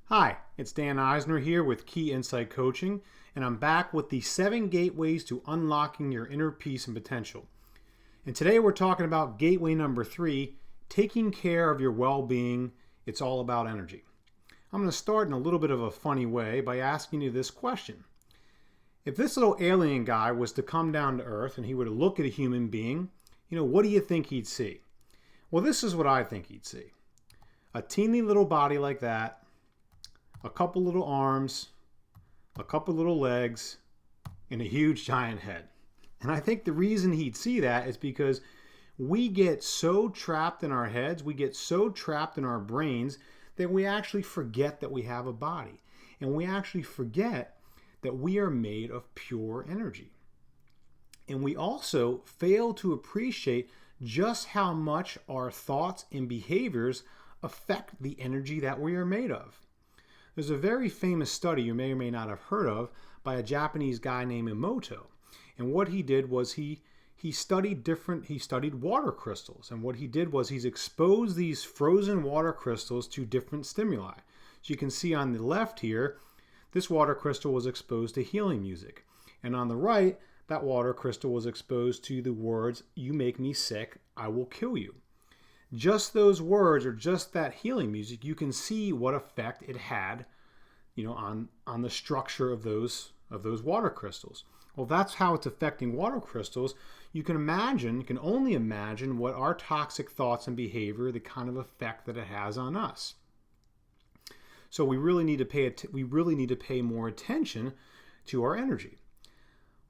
Hi, it's Dan Eisner here with Key Insight Coaching, and I'm back with the 7 gateways to unlocking your inner peace and potential. And today we're talking about gateway number 3, taking care of your well-being. It's all about energy. I'm going to start in a little bit of a funny way by asking you this question. If this little alien guy was to come down to Earth and he were to look at a human being, what do you think he'd see? Well, this is what I think he'd see. A teeny little body like that, a couple little arms, a couple little legs, and a huge giant head. And I think the reason he'd see that is because we get so trapped in our heads, we get so trapped in our brains that we actually forget that we have a body. And we actually forget that we are made of pure energy. And we also fail to appreciate just how much our thoughts and behaviors affect the energy that we are made of. There's a very famous study you may or may not have heard of by a Japanese guy named Emoto. And what he did was he studied water crystals. And what he did was he's exposed these frozen water crystals to different stimuli. So you can see on the left here, this water crystal was exposed to healing music. And on the right, that water crystal was exposed to the words, "You make me sick, I will kill you." Just those words or just that healing music, you can see what effect it had, on the structure of those water crystals. Well, that's how it's affecting water crystals. You can only imagine what our toxic thoughts and behavior, the kind of effect that it has on us. So we really need to pay more attention to our energy.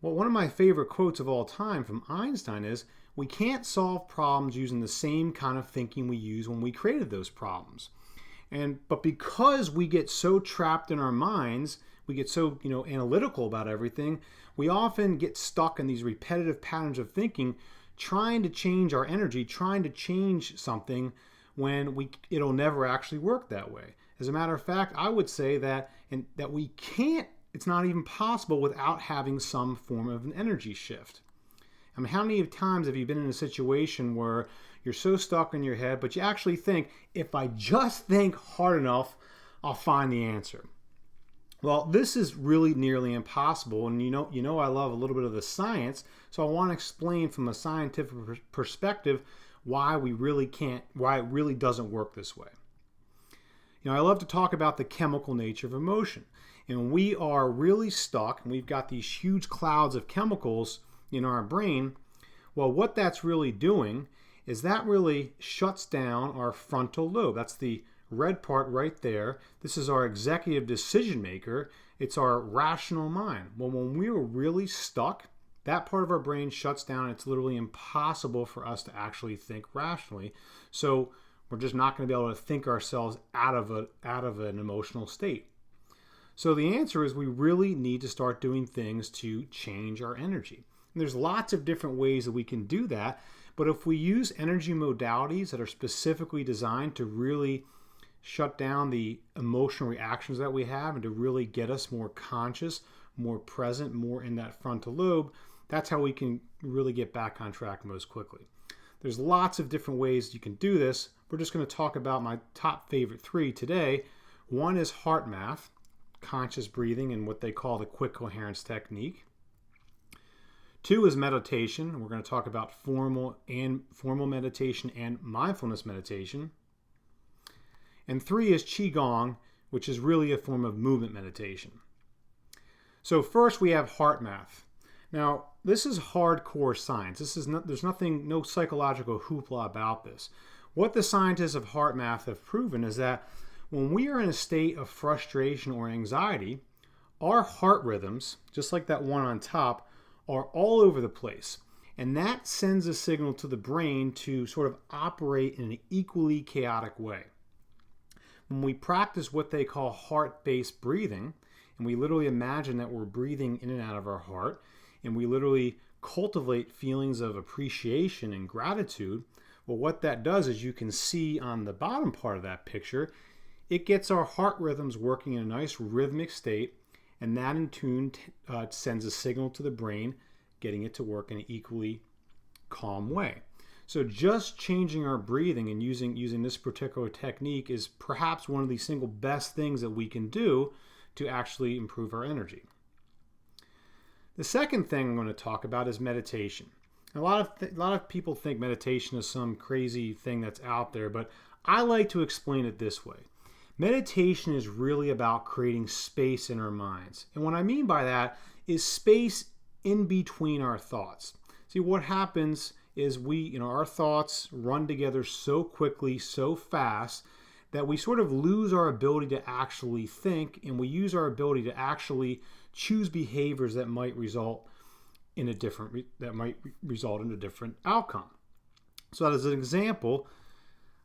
Well, one of my favorite quotes of all time from Einstein is, "We can't solve problems using the same kind of thinking we used when we created those problems." But because we get so trapped in our minds, we get so analytical about everything, we often get stuck in these repetitive patterns of thinking, trying to change our energy, trying to change something when it'll never actually work that way. As a matter of fact, I would say that we can't. It's not even possible without having some form of an energy shift. I mean, how many times have you been in a situation where you're so stuck in your head, but you actually think, if I just think hard enough, I'll find the answer? Well, this is really nearly impossible. And I love a little bit of the science, so I want to explain from a scientific perspective why it really doesn't work this way. I love to talk about the chemical nature of emotion. And when we are really stuck and we've got these huge clouds of chemicals in our brain, well, what that's really doing is that really shuts down our frontal lobe. That's the red part right there. This is our executive decision maker. It's our rational mind. Well, when we are really stuck, that part of our brain shuts down, and it's literally impossible for us to actually think rationally. So we're just not going to be able to think ourselves out of an emotional state. So the answer is we really need to start doing things to change our energy. And there's lots of different ways that we can do that, but if we use energy modalities that are specifically designed to really shut down the emotional reactions that we have and to really get us more conscious, more present, more in that frontal lobe, that's how we can really get back on track most quickly. There's lots of different ways you can do this. We're just going to talk about my top favorite 3 today. One is HeartMath, conscious breathing, and what they call the quick coherence technique. 2 is meditation. We're going to talk about formal meditation and mindfulness meditation. And 3 is Qigong, which is really a form of movement meditation. So first we have HeartMath. Now, this is hardcore science. There's no psychological hoopla about this. What the scientists of HeartMath have proven is that when we are in a state of frustration or anxiety, our heart rhythms, just like that one on top, are all over the place. And that sends a signal to the brain to sort of operate in an equally chaotic way. When we practice what they call heart-based breathing, and we literally imagine that we're breathing in and out of our heart, and we literally cultivate feelings of appreciation and gratitude, well, what that does is, you can see on the bottom part of that picture, it gets our heart rhythms working in a nice rhythmic state, and that in tune sends a signal to the brain, getting it to work in an equally calm way. So just changing our breathing and using this particular technique is perhaps one of the single best things that we can do to actually improve our energy. The second thing I'm going to talk about is meditation. A lot of people think meditation is some crazy thing that's out there, but I like to explain it this way. Meditation is really about creating space in our minds. And what I mean by that is space in between our thoughts. See, what happens is our thoughts run together so quickly, so fast, that we sort of lose our ability to actually think, and we use our ability to actually choose behaviors that might result in a different outcome. So as an example,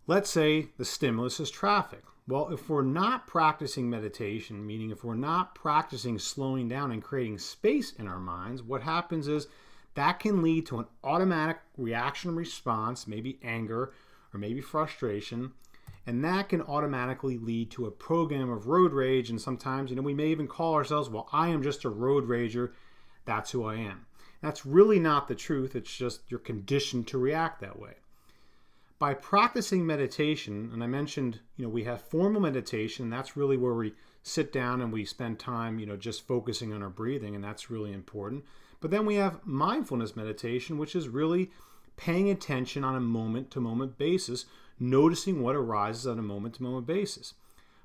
let's say the stimulus is traffic. Well, if we're not practicing meditation, meaning if we're not practicing slowing down and creating space in our minds, what happens is that can lead to an automatic reaction response, maybe anger or maybe frustration, and that can automatically lead to a program of road rage. And sometimes, we may even call ourselves, well, I am just a road rager. That's who I am. That's really not the truth. It's just you're conditioned to react that way. By practicing meditation, and I mentioned, we have formal meditation. That's really where we sit down and we spend time, just focusing on our breathing, and that's really important. But then we have mindfulness meditation, which is really paying attention on a moment-to-moment basis, noticing what arises on a moment-to-moment basis.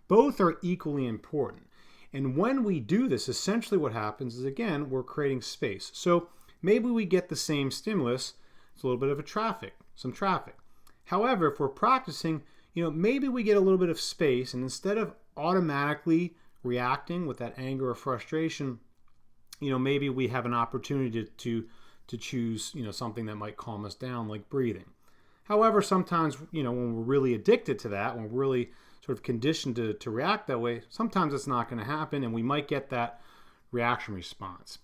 Both are equally important. And when we do this, essentially what happens is, again, we're creating space. So maybe we get the same stimulus, it's a little bit of some traffic. However, if we're practicing, maybe we get a little bit of space, and instead of automatically reacting with that anger or frustration, maybe we have an opportunity to choose, something that might calm us down, like breathing. However, sometimes, when we're really addicted to that, when we're really sort of conditioned to react that way, sometimes it's not going to happen, and we might get that reaction response.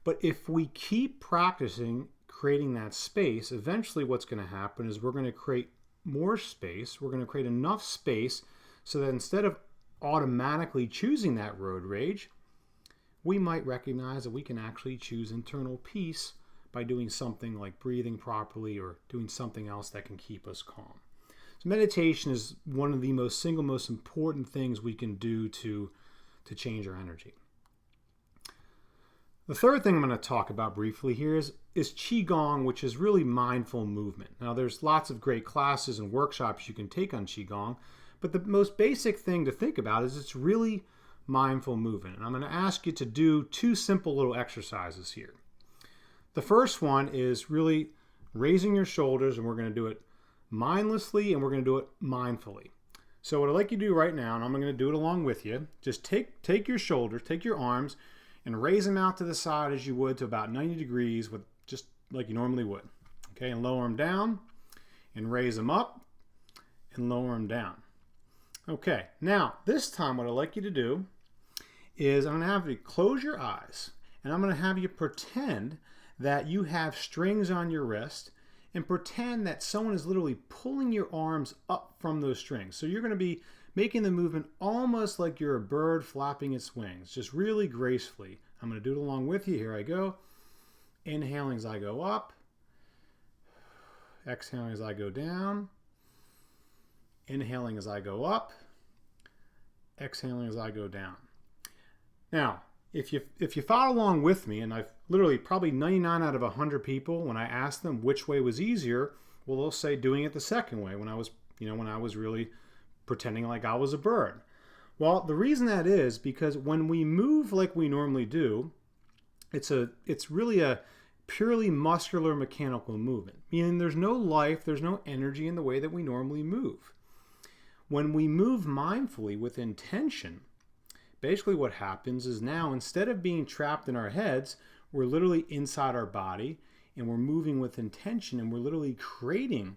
But if we keep practicing creating that space, eventually what's going to happen is we're going to create more space. We're going to create enough space so that instead of automatically choosing that road rage, we might recognize that we can actually choose internal peace by doing something like breathing properly or doing something else that can keep us calm. So meditation is one of the single most important things we can do to change our energy. The third thing I'm going to talk about briefly here is Qigong, which is really mindful movement. Now, there's lots of great classes and workshops you can take on Qigong, but the most basic thing to think about is it's really mindful movement. And I'm going to ask you to do two simple little exercises here. The first one is really raising your shoulders, and we're going to do it mindlessly and we're going to do it mindfully. So what I'd like you to do right now, and I'm going to do it along with you, just take your shoulders, take your arms, and raise them out to the side as you would to about 90 degrees, with just like you normally would. Okay, and lower them down, and raise them up, and lower them down. Okay, now this time what I'd like you to do is I'm going to have you close your eyes, and I'm going to have you pretend that you have strings on your wrist, and pretend that someone is literally pulling your arms up from those strings. So you're going to be making the movement almost like you're a bird flapping its wings, just really gracefully. I'm going to do it along with you. Here I go. Inhaling as I go up. Exhaling as I go down. Inhaling as I go up. Exhaling as I go down. Now, if you follow along with me, and I've literally probably 99 out of 100 people, when I ask them which way was easier, well, they'll say doing it the second way when I was really pretending like I was a bird. Well, the reason that is because when we move like we normally do, it's really a purely muscular mechanical movement, meaning there's no life, there's no energy in the way that we normally move. When we move mindfully with intention, basically what happens is now instead of being trapped in our heads, we're literally inside our body and we're moving with intention, and we're literally creating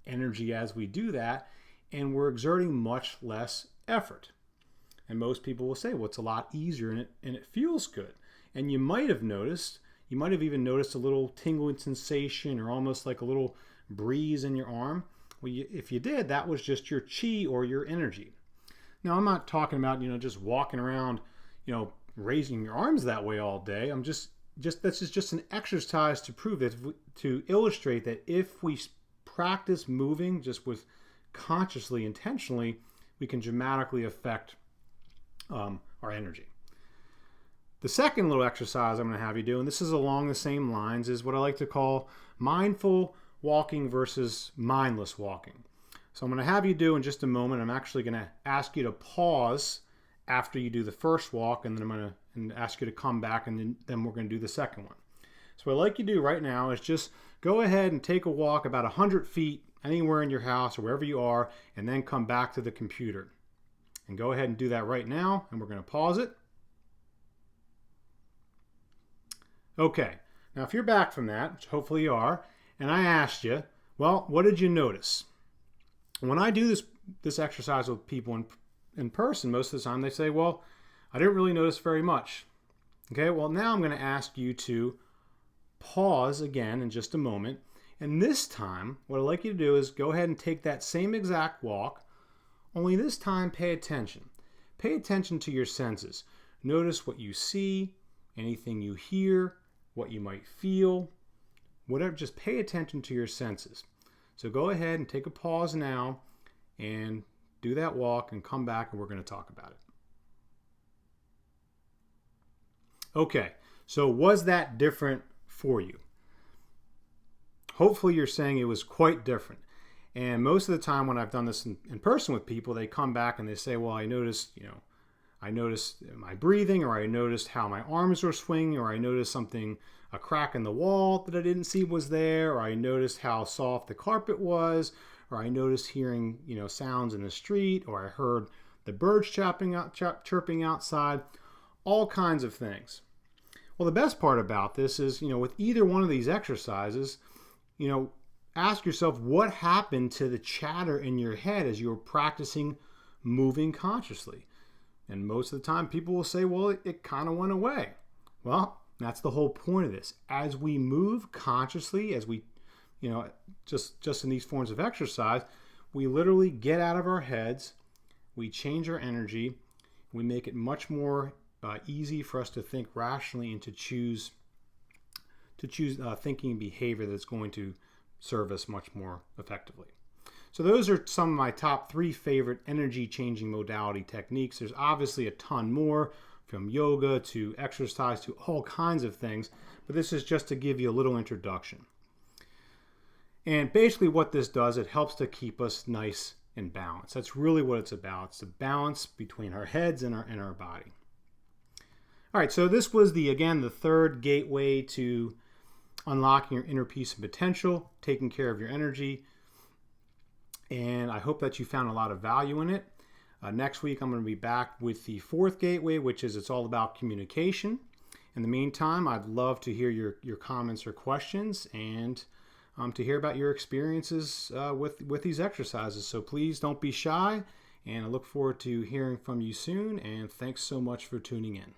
energy as we do that, and we're exerting much less effort. And most people will say, well, it's a lot easier and it feels good. And you might have even noticed a little tingling sensation or almost like a little breeze in your arm. Well, if you did, that was just your chi or your energy. Now, I'm not talking about, just walking around, raising your arms that way all day. I'm just this is just an exercise to prove that, to illustrate that if we practice moving just with consciously, intentionally, we can dramatically affect our energy. The second little exercise I'm going to have you do, and this is along the same lines, is what I like to call mindful walking versus mindless walking. So I'm going to have you do in just a moment. I'm actually going to ask you to pause after you do the first walk, and then I'm going to ask you to come back, and then we're going to do the second one. So what I'd like you to do right now is just go ahead and take a walk about 100 feet anywhere in your house or wherever you are, and then come back to the computer. And go ahead and do that right now, and we're going to pause it. Okay, now if you're back from that, which hopefully you are, and I asked you, well, what did you notice? When I do this exercise with people in person, most of the time they say, well, I didn't really notice very much. Okay, well now I'm going to ask you to pause again in just a moment. And this time, what I'd like you to do is go ahead and take that same exact walk, only this time pay attention. Pay attention to your senses. Notice what you see, anything you hear, what you might feel, whatever. Just pay attention to your senses. So go ahead and take a pause now and do that walk and come back, and we're going to talk about it. Okay, so was that different for you? Hopefully you're saying it was quite different. And most of the time when I've done this in person with people, they come back and they say, well, I noticed my breathing, or I noticed how my arms were swinging, or I noticed a crack in the wall that I didn't see was there, or I noticed how soft the carpet was, or I noticed hearing, sounds in the street, or I heard the birds chirping outside, all kinds of things. Well, the best part about this is, with either one of these exercises, ask yourself what happened to the chatter in your head as you were practicing moving consciously. And most of the time people will say, well, it kind of went away. Well, that's the whole point of this. As we move consciously, as we, just in these forms of exercise, we literally get out of our heads, we change our energy, we make it much more easy for us to think rationally and to choose thinking behavior that's going to serve us much more effectively. So those are some of my top 3 favorite energy changing modality techniques. There's obviously a ton more, from yoga to exercise to all kinds of things, but this is just to give you a little introduction. And basically what this does, it helps to keep us nice and balanced. That's really what it's about. It's the balance between our heads and our body. All right, so this was the third gateway to unlocking your inner peace and potential, taking care of your energy. And I hope that you found a lot of value in it. Next week, I'm going to be back with the 4th gateway, which is it's all about communication. In the meantime, I'd love to hear your comments or questions, and to hear about your experiences with these exercises. So please don't be shy, and I look forward to hearing from you soon, and thanks so much for tuning in.